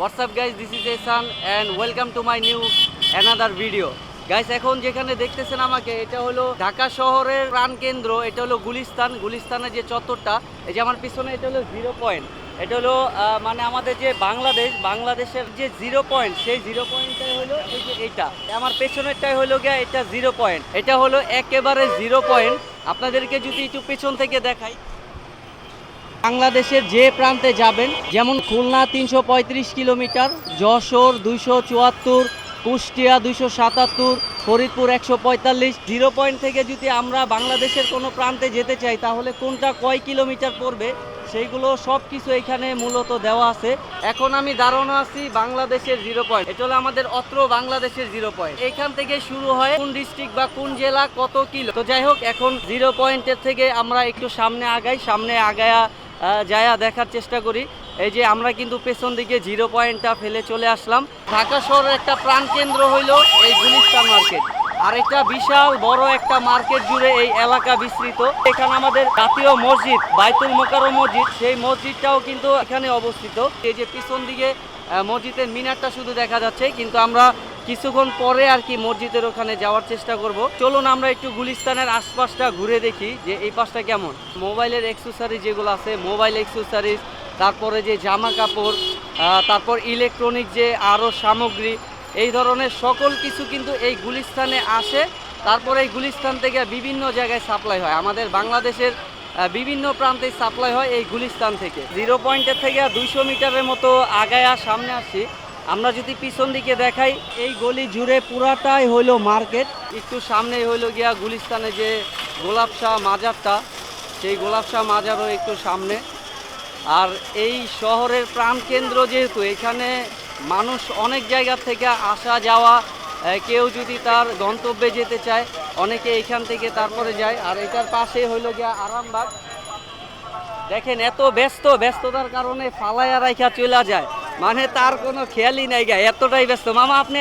WhatsApp guys, this is Ehsan and welcome to my new another video. Guys, এখন যেখানে দেখতেছেন আমাকে, এটা হলো ঢাকা শহরের প্রাণকেন্দ্র। এটা হলো গুলিস্তানের যে চত্বরটা, এই যে আমার পিছনে, এটা হলো 0 পয়েন্ট। এটা হলো মানে আমাদের যে বাংলাদেশের যে 0 পয়েন্ট, সেই 0 পয়েন্টটাই হলো এই যে এইটা। আমার পেছনেরটাই হলো গিয়া এটা 0 পয়েন্ট। এটা হলো একেবারে 0 পয়েন্ট। আপনাদেরকে যদি একটু পেছন থেকে দেখাই, বাংলাদেশের যে প্রান্তে যাবেন, যেমন খুলনা 335 কিলোমিটার, যশোর 274, কুষ্টিয়া 277, ফরিদপুর 145। 0 পয়েন্ট থেকে যদি আমরা বাংলাদেশের কোনো প্রান্তে যেতে চাই, তাহলে কোনটা কয় কিলোমিটার পড়বে সেইগুলো সব কিছু এখানে মূলত দেওয়া আছে। এখন আমি দাঁড়ানো আছি বাংলাদেশের 0 পয়েন্ট। এটা হলো আমাদের অত্র বাংলাদেশের 0 পয়েন্ট। এখান থেকে শুরু হয় কোন ডিস্ট্রিক্ট বা কোন জেলা কত কিলো। তো যাই হোক, এখন 0 পয়েন্টের থেকে আমরা একটু সামনে আগায়া যায়া দেখার চেষ্টা করি। এই যে আমরা কিন্তু পেছন দিকে 0 পয়েন্টটা ফেলে চলে আসলাম। ঢাকা শহরের একটা প্রাণকেন্দ্র হইল এই গুলিস্তান মার্কেট, আর এটা বিশাল বড় একটা মার্কেট জুড়ে এই এলাকা বিস্তৃত। এখানে আমাদের জাতীয় মসজিদ বাইতুল মোকাররম মসজিদ, সেই মসজিদটাও কিন্তু এখানে অবস্থিত। এই যে পিছন দিকে মসজিদের মিনারটা শুধু দেখা যাচ্ছে, কিন্তু আমরা কিছুক্ষণ পরে আর কি মসজিদের ওখানে যাওয়ার চেষ্টা করব। চলুন আমরা একটু গুলিস্তানের আশপাশটা ঘুরে দেখি যে এই পাশটা কেমন। মোবাইলের অ্যাক্সেসরিজ যেগুলো আছে, মোবাইল অ্যাক্সেসরিজ, তারপরে যে জামা কাপড়, তারপর ইলেকট্রনিক যে আরও সামগ্রী, এই ধরনের সকল কিছু কিন্তু এই গুলিস্তানে আসে। তারপরে এই গুলিস্তান থেকে বিভিন্ন জায়গায় সাপ্লাই হয়, আমাদের বাংলাদেশের বিভিন্ন প্রান্তে সাপ্লাই হয় এই গুলিস্তান থেকে। 0 পয়েন্টের থেকে 200 মিটারের মতো আগায়া সামনে আসছি। আমরা যদি পিছন দিকে দেখাই, এই গলি জুড়ে পুরাটাই হইলো মার্কেট। একটু সামনেই হইলো গিয়া গুলিস্তানে যে গোলাপ শাহ মাজারটা, সেই গোলাপ শাহ মাজারও একটু সামনে। আর এই শহরের প্রাণকেন্দ্র যেহেতু, এখানে মানুষ অনেক জায়গা থেকে আসা যাওয়া, কেউ যদি তার গন্তব্যে যেতে চায়, অনেকে এইখান থেকে তারপরে যায়। আর এটার পাশে হইলো গিয়া আরামবাগ। দেখেন, এত ব্যস্ততার কারণে ফালাইয়া রাইখা চলে যায়, মানে তার কোনো খেয়ালই নাই গা, এতটাই ব্যস্ত। মামা, আপনি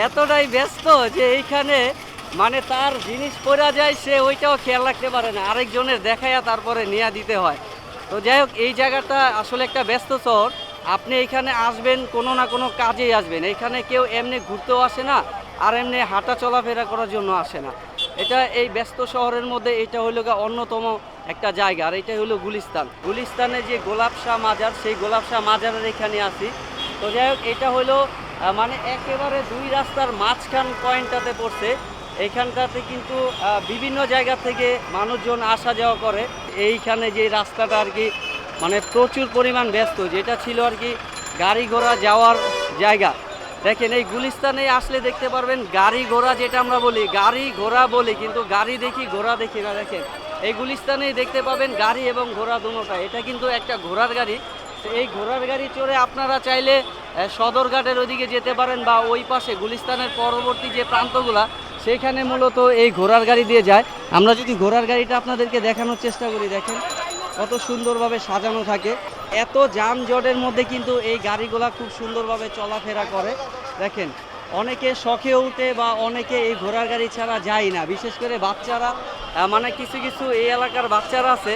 এতটাই ব্যস্ত যে এইখানে মানে তার জিনিস পড়া যায়, সে ওইটাও খেয়াল রাখতে পারে না, আরেকজনের দেখাইয়া তারপরে নিয়ে দিতে হয়। তো যাই হোক, এই জায়গাটা আসলে একটা ব্যস্ত শহর। আপনি এখানে আসবেন কোনো না কোনো কাজেই আসবেন। এখানে কেউ এমনি ঘুরতেও আসে না, আর এমনি হাঁটা চলাফেরা করার জন্য আসে না। এটা এই ব্যস্ত শহরের মধ্যে এটা হইল অন্যতম একটা জায়গা। আর এটা হলো গুলিস্তানে যে গোলাপ শাহ মাজার, সেই গোলাপ শাহ মাজারের এখানে আছি। তো যাই হোক, এটা হলো মানে একেবারে দুই রাস্তার মাঝখান পয়েন্টটাতে পড়ছে। এইখানটাতে কিন্তু বিভিন্ন জায়গা থেকে মানুষজন আসা যাওয়া করে। এইখানে যে রাস্তাটা আর কি মানে প্রচুর পরিমাণ ব্যস্ত, যেটা ছিল আর কি গাড়ি ঘোড়া যাওয়ার জায়গা। দেখেন, এই গুলিস্তানে আসলে দেখতে পারবেন গাড়ি ঘোড়া, যেটা আমরা বলি গাড়ি ঘোড়া বলি, কিন্তু গাড়ি দেখি ঘোড়া দেখি না। দেখেন, এই গুলিস্তানেই দেখতে পাবেন গাড়ি এবং ঘোড়া দুটোটা। এটা কিন্তু একটা ঘোড়ার গাড়ি। এই ঘোড়ার গাড়ি চড়ে আপনারা চাইলে সদরঘাটের ওইদিকে যেতে পারেন, বা ওই পাশে গুলিস্তানের পরবর্তী যে প্রান্তগুলা, সেইখানে মূলত এই ঘোড়ার গাড়ি দিয়ে যায়। আমরা যদি ঘোড়ার গাড়িটা আপনাদেরকে দেখানোর চেষ্টা করি, দেখেন কত সুন্দরভাবে সাজানো থাকে। এত যানজটের মধ্যে কিন্তু এই গাড়িগুলা খুব সুন্দরভাবে চলাফেরা করে। দেখেন, অনেকে শখে উঠে, বা অনেকে এই ঘোড়ার গাড়ি ছাড়া যায় না। বিশেষ করে বাচ্চারা, মানে কিছু এই এলাকার বাচ্চারা আছে,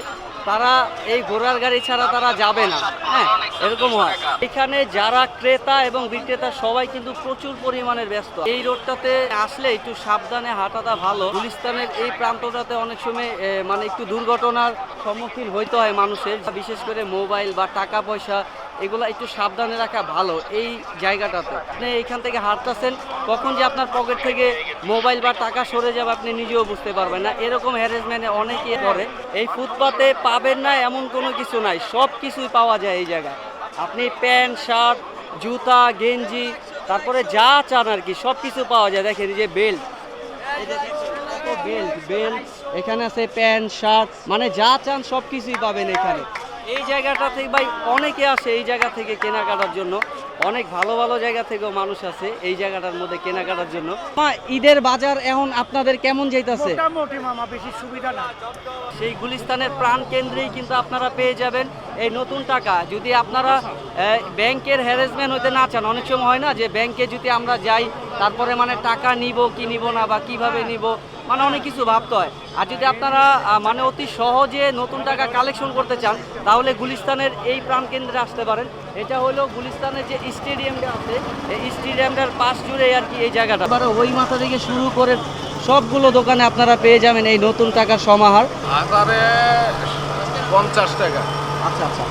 তারা এই ঘোড়ার গাড়ি ছাড়া তারা যাবে না। হ্যাঁ, এরকম হয়। এখানে যারা ক্রেতা এবং বিক্রেতা সবাই কিন্তু প্রচুর পরিমাণের ব্যস্ত। এই রোডটাতে আসলে একটু সাবধানে হাঁটাটা ভালো। গুলিস্তানের এই প্রান্তটাতে অনেক সময় মানে একটু দুর্ঘটনার সম্মুখীন হইতে হয় মানুষের, বিশেষ করে মোবাইল বা টাকা পয়সা, এগুলো একটু সাবধানে রাখা ভালো এই জায়গাটাতে। আপনি এইখান থেকে হাঁটতেছেন, কখন যে আপনার পকেট থেকে মোবাইল বা টাকা সরে যাবে আপনি নিজেও বুঝতে পারবেন না। এরকম হ্যারাসমেন্ট অনেকে করে। এই ফুটপাতে পাবেন না এমন কোনো কিছু নাই, সব কিছুই পাওয়া যায় এই জায়গায়। আপনি প্যান্ট, শার্ট, জুতা, গেঞ্জি, তারপরে যা চান আর কি সব কিছু পাওয়া যায়। দেখেন, এই যে বেল্ট, বেল্ট এখানে আছে, প্যান্ট, শার্ট, মানে যা চান সব কিছুই পাবেন এখানে। এই জায়গাটা থেকে ভাই অনেকে আসে এই জায়গা থেকে কেনাকাটার জন্য। অনেক ভালো ভালো জায়গা থেকেও মানুষ আছে এই জায়গাটার মধ্যে কেনাকাটার জন্য। ঈদের বাজার এখন আপনাদের কেমন যাইতেছে? মোটামুটি মামা, বেশি সুবিধা না। সেই গুলিস্তানের প্রাণ কেন্দ্রেই কিন্তু আপনারা পেয়ে যাবেন এই নতুন টাকা। যদি আপনারা ব্যাংকের হ্যারাসমেন্ট হতে না চান, অনেক সময় হয় না যে ব্যাংকে যদি আমরা যাই, তারপরে মানে টাকা নিব কি নিব না, বা কিভাবে নিব, মানে অনেক কিছু ভাবতে হয়। আর যদি আপনারা মানে অতি সহজে নতুন টাকা কালেকশন করতে চান, তাহলে গুলিস্তানের এই প্রাণকেন্দ্রে আসতে পারেন। এটা হলো গুলিস্তানের যে স্টেডিয়ামটা আছে, এই স্টেডিয়ামটার পাশ জুড়ে আর কি এই জায়গাটা। এবারে ওই মাথা থেকে শুরু করে সবগুলো দোকানে আপনারা পেয়ে যাবেন এই নতুন টাকার সমাহার। হাজারে 50 টাকা। আচ্ছা আচ্ছা,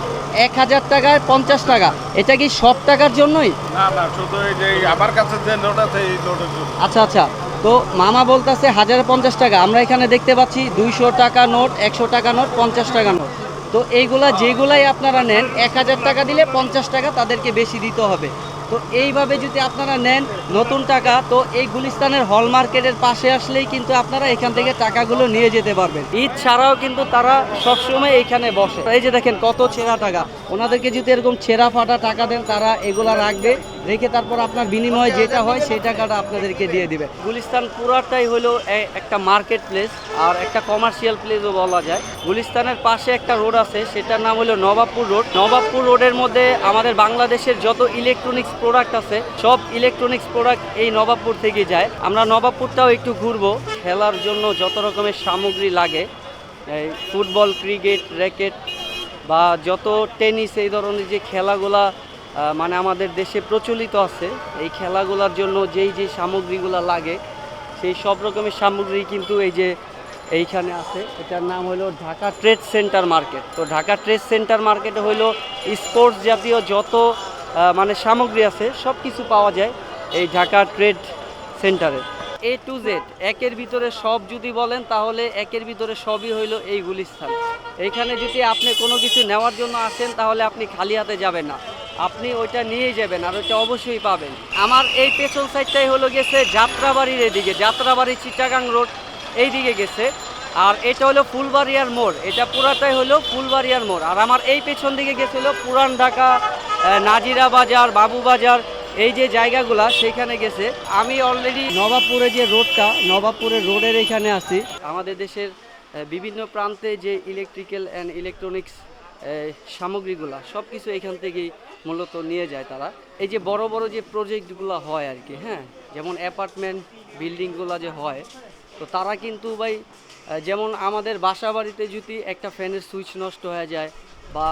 1000 টাকায় 50 টাকা, এটা কি সব টাকার জন্যই? না না, শুধু এই যে আমার কাছে যে নোট আছে এই নোটের জন্য। আচ্ছা আচ্ছা, তো মামা বলতেছে 1050 টাকা, আমরা এখানে দেখতে পাচ্ছি 200 টাকা নোট, 100 টাকা নোট, 50 টাকা নোট। তো এইগুলা যেগুলাই আপনারা নেন 1000 টাকা দিলে 50 টাকা তাদেরকে বেশি দিতে হবে। তো এইভাবে যদি আপনারা নেন নতুন টাকা, তো এই গুলিস্তানের হল মার্কেটের পাশে আসলেই কিন্তু আপনারা এখান থেকে টাকাগুলো নিয়ে যেতে পারবেন। ঈদ ছাড়াও কিন্তু তারা সবসময় এখানে বসে। এই যে দেখেন কত ছেঁড়া টাকা, ওনাদেরকে যদি এরকম ছেঁড়া ফাটা টাকা দেন তারা এগুলা রাখবে, রেখে তারপর আপনার বিনিময়ে যেটা হয় সেই টাকাটা আপনাদেরকে দিয়ে দিবে। গুলিস্তান পুরাটাই হলো একটা মার্কেট প্লেস আর একটা কমার্শিয়াল প্লেসও বলা যায়। গুলিস্তানের পাশে একটা রোড আছে, সেটার নাম হলো নবাবপুর রোড। নবাবপুর রোডের মধ্যে আমাদের বাংলাদেশের যত ইলেকট্রনিক্স প্রোডাক্ট আছে সব ইলেকট্রনিক্স প্রোডাক্ট এই নবাবপুর থেকে যায়। আমরা নবাবপুরটাও একটু ঘুরবো। খেলার জন্য যত রকমের সামগ্রী লাগে, এই ফুটবল, ক্রিকেট, র্যাকেট বা যত টেনিস, এই ধরনের যে খেলাগুলা মানে আমাদের দেশে প্রচলিত আছে, এই খেলাগুলোর জন্য যেই যে সামগ্রীগুলো লাগে সেই সব রকমের সামগ্রী কিন্তু এই যে এইখানে আছে। এটার নাম হলো ঢাকা ট্রেড সেন্টার মার্কেট। তো ঢাকা ট্রেড সেন্টার মার্কেটে হলো স্পোর্টস জাতীয় যত মানে সামগ্রী আছে সব কিছু পাওয়া যায় এই ঢাকা ট্রেড সেন্টারে। A to Z, একের ভিতরে সব যদি বলেন তাহলে একের ভিতরে সবই হইলো এই গুলিস্তান। এইখানে যদি আপনি কোনো কিছু নেওয়ার জন্য আসেন তাহলে আপনি খালি হাতে যাবেন না, আপনি ওইটা নিয়ে যাবেন আর ওইটা অবশ্যই পাবেন। আমার এই পেছন সাইডটাই হলো গেছে যাত্রাবাড়ির এদিকে, যাত্রাবাড়ি চিটাগাং রোড এই দিকে গেছে। আর এটা হলো ফুলবাড়িয়ার মোড়, এটা পুরাটাই হলো ফুলবাড়িয়ার মোড়। আর আমার এই পেছন দিকে গেছিল পুরান ঢাকা, নাজিরা বাজার, বাবু বাজার, এই যে জায়গাগুলা সেইখানে গেছে। আমি অলরেডি নবাবপুরে যে রোডটা, নবাবপুরের রোডের এখানে আছি। আমাদের দেশের বিভিন্ন প্রান্তে যে ইলেকট্রিক্যাল অ্যান্ড ইলেকট্রনিক্স সামগ্রীগুলা সব কিছু এখান থেকেই মূলত নিয়ে যায় তারা। এই যে বড় বড় যে প্রজেক্টগুলো হয় আর কি, হ্যাঁ, যেমন অ্যাপার্টমেন্ট বিল্ডিংগুলো যে হয়, তো তারা কিন্তু ভাই যেমন আমাদের বাসা বাড়িতে যদি একটা ফ্যানের সুইচ নষ্ট হয়ে যায় বা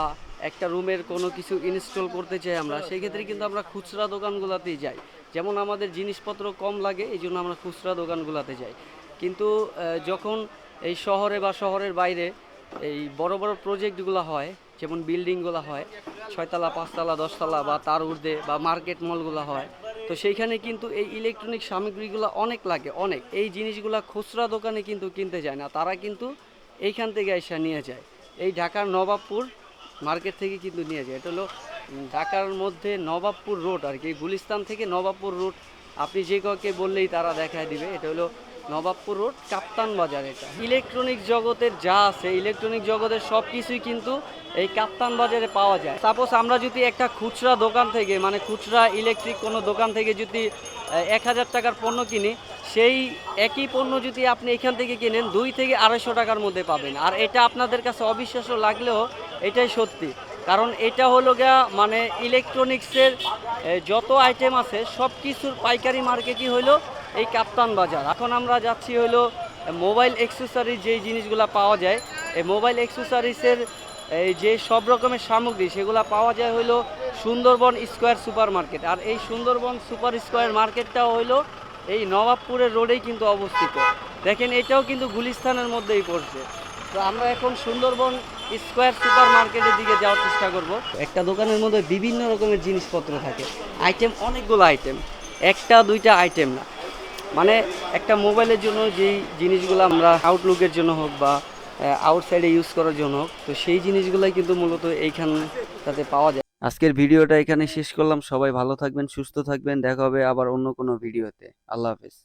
একটা রুমের কোনো কিছু ইনস্টল করতে চাই আমরা, সেই ক্ষেত্রে কিন্তু আমরা খুচরা দোকানগুলোতেই যাই। যেমন আমাদের জিনিসপত্র কম লাগে এই জন্য আমরা খুচরা দোকানগুলোতে যাই। কিন্তু যখন এই শহরে বা শহরের বাইরে এই বড় বড় প্রজেক্টগুলো হয়, যেমন বিল্ডিংগুলো হয় 6 তলা 5 তলা 10 তলা বা তার ঊর্ধ্বে, বা মার্কেট মলগুলো হয়, তো সেইখানে কিন্তু এই ইলেকট্রনিক সামগ্রীগুলো অনেক লাগে, অনেক। এই জিনিসগুলো খুচরা দোকানে কিন্তু কিনতে যায় না, তারা কিন্তু এইখান থেকে এসে নিয়ে যায়। এই ঢাকার নবাবপুর মার্কেট থেকে কিন্তু নিয়ে যায়। এটা হলো ঢাকার মধ্যে নবাবপুর রোড আর কি, গুলিস্তান থেকে নবাবপুর রোড আপনি যে কাউকে বললেই তারা দেখায় দিবে। এটা হলো নবাবপুর রোড, কাপ্তান বাজার। এটা ইলেকট্রনিক জগতের যা আছে, ইলেকট্রনিক জগতের সব কিছুই কিন্তু এই কাপ্তান বাজারে পাওয়া যায়। সাপোজ আমরা যদি একটা খুচরা দোকান থেকে, মানে খুচরা ইলেকট্রিক কোনো দোকান থেকে যদি 1000 টাকার পণ্য কিনি, সেই একই পণ্য যদি আপনি এখান থেকে কিনেন 2 থেকে 250 টাকার মধ্যে পাবেন। আর এটা আপনাদের কাছে অবিশ্বাস্য লাগলেও এটাই সত্যি, কারণ এটা হলো গিয়া মানে ইলেকট্রনিক্সের যত আইটেম আছে সব কিছুর পাইকারি মার্কেটই হলো এই কাপ্তান বাজার। এখন আমরা যাচ্ছি হলো মোবাইল অ্যাক্সেসরিজ, যেই জিনিসগুলো পাওয়া যায়, এই মোবাইল অ্যাক্সেসরিজের এই যে সব রকমের সামগ্রী সেগুলো পাওয়া যায় হলো সুন্দরবন স্কোয়ার সুপার মার্কেট। আর এই সুন্দরবন সুপার স্কোয়ার মার্কেটটাও হলো এই নবাবপুরের রোডেই কিন্তু অবস্থিত। দেখেন এটাও কিন্তু গুলিস্তানের মধ্যেই পড়ছে। তো আমরা এখন সুন্দরবন স্কোয়ার সুপার মার্কেটের দিকে যাওয়ার চেষ্টা করব। একটা দোকানের মধ্যে বিভিন্ন রকমের জিনিসপত্র থাকে, আইটেম অনেকগুলো আইটেম, একটা দুইটা আইটেম না। মানে একটা মোবাইলের জন্য যেই জিনিসগুলো আমরা আউটলুকের জন্য হোক বা আউটসাইডে ইউজ করার জন্য হোক, তো সেই জিনিসগুলোই কিন্তু মূলত এইখানটাতে পাওয়া যায়। আজকের ভিডিওটা এখানে শেষ করলাম। সবাই ভালো থাকবেন, সুস্থ থাকবেন, দেখা হবে আবার অন্য কোনো ভিডিওতে। আল্লাহ হাফেজ।